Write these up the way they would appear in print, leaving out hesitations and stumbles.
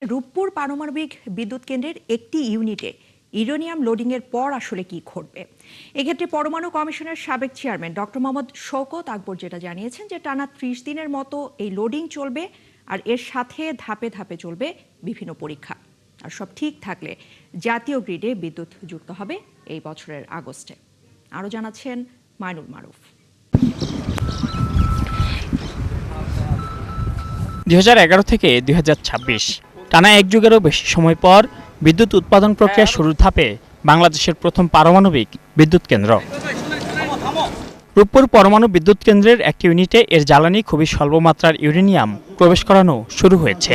রূপপুর পারমাণবিক বিদ্যুৎ কেন্দ্রের একটি ইউনিটে ইউরেনিয়াম লোডিংয়ের পর আসলে কি ঘটবে। এক্ষেত্রে পরমাণু কমিশনের সাবেক চেয়ারম্যান ডক্টর মোহাম্মদ শওকত আকবর যেটা জানিয়েছেন যে টানা ৩০ দিনের মতো এই লোডিং চলবে, আর এর সাথে ধাপে ধাপে চলবে বিভিন্ন পরীক্ষা। আর সব ঠিক থাকলে জাতীয় গ্রিডে বিদ্যুৎ যুক্ত হবে এই বছরের আগস্টে। আরও জানাচ্ছেন মাইনুল মারুফ। ২০১১ থেকে ২০২৬ টানা এক যুগেরও বেশি সময় পর বিদ্যুৎ উৎপাদন প্রক্রিয়া শুরুর ধাপে বাংলাদেশের প্রথম পারমাণবিক বিদ্যুৎ কেন্দ্র। রূপপুর পরমাণু বিদ্যুৎ কেন্দ্রের একটি ইউনিটে এর জ্বালানি খুবই স্বল্প মাত্রার ইউরেনিয়াম প্রবেশ করানো শুরু হয়েছে।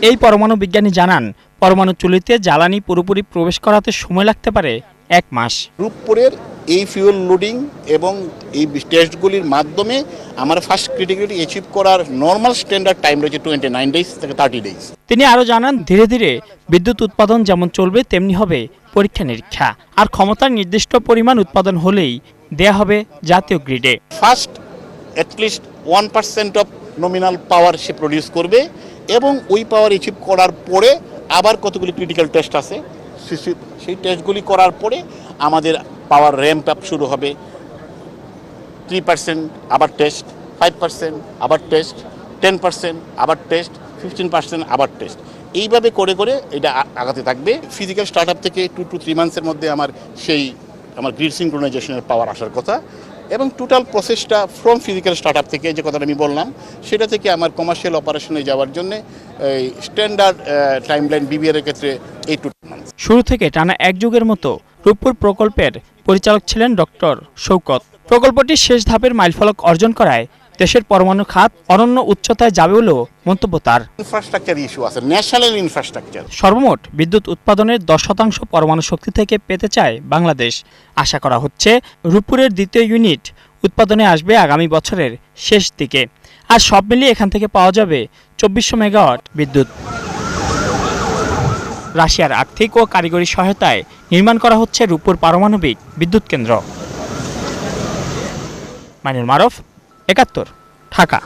এই পরমাণু বিজ্ঞানী জানান, পরমাণু চুল্লিতে জ্বালানি পুরোপুরি প্রবেশ করাতে সময় লাগতে পারে ১ মাস। রূপপুরের এই ফিউল লোডিং এবং এই টেস্টগুলির মাধ্যমে আমার ফার্স্ট ক্রিটিক্যালিটি অ্যাচিভ করার নর্মাল স্ট্যান্ডার্ড টাইম রয়েছে 29 ডেজ থেকে 30 ডেজ। তিনি আরও জানান, ধীরে ধীরে বিদ্যুৎ উৎপাদন যেমন চলবে তেমনি হবে পরীক্ষা নিরীক্ষা, আর ক্ষমতার নির্দিষ্ট পরিমাণ উৎপাদন হলেই দেয়া হবে জাতীয় গ্রিডে। First at least 1% of nominal power সে প্রডিউস করবে এবং ওই পাওয়ার অ্যাচিভ করার পরে আবার কতগুলি ক্রিটিক্যাল টেস্ট আছে, সেই টেস্টগুলি করার পরে আমাদের পাওয়ার র্যাম্প আপ শুরু হবে। 3% আবার টেস্ট, 5% আবার টেস্ট, 10% আবার টেস্ট, 15% আবার টেস্ট, এইভাবে করে করে এটা আগাতে থাকবে। ফিজিক্যাল স্টার্ট আপ থেকে 2 to 3 মান্থসের মধ্যে আমার গ্রিড সিনক্রোনাইজেশনের পাওয়ার আসার কথা, এবং টোটাল প্রসেসটা ফ্রম ফিজিক্যাল স্টার্ট আপ থেকে যে কথাটা আমি বললাম সেটা থেকে আমার কমার্শিয়াল অপারেশনে যাওয়ার জন্য এই স্ট্যান্ডার্ড টাইমলাইন বিবিআর এর ক্ষেত্রে 8 to 10 মান্থস। শুরু থেকে টানা এক যুগের মতো রূপপুর প্রকল্পের পরিচালক ছিলেন ডক্টর শওকত। প্রকল্পটি শেষ ধাপের মাইলফলক অর্জন করায় দেশের পরমাণু খাত অনন্য উচ্চতায় যাবে বলেও মন্তব্য তার। ইনফ্রাস্ট্রাকচার ইস্যু আছে, ন্যাশনাল ইনফ্রাস্ট্রাকচার। সর্বমোট বিদ্যুৎ উৎপাদনের 10% পরমাণু শক্তি থেকে পেতে চায় বাংলাদেশ। আশা করা হচ্ছে রূপপুরের দ্বিতীয় ইউনিট উৎপাদনে আসবে আগামী বছরের শেষ দিকে, আর সব মিলিয়ে এখান থেকে পাওয়া যাবে 2400 মেগাওয়াট বিদ্যুৎ। রাশিয়ার আর্থিক ও কারিগরি সহায়তায় নির্মাণ করা হচ্ছে রূপপুর পারমাণবিক বিদ্যুৎ কেন্দ্র। মাইনুল মারুফ, ৭১, ঢাকা।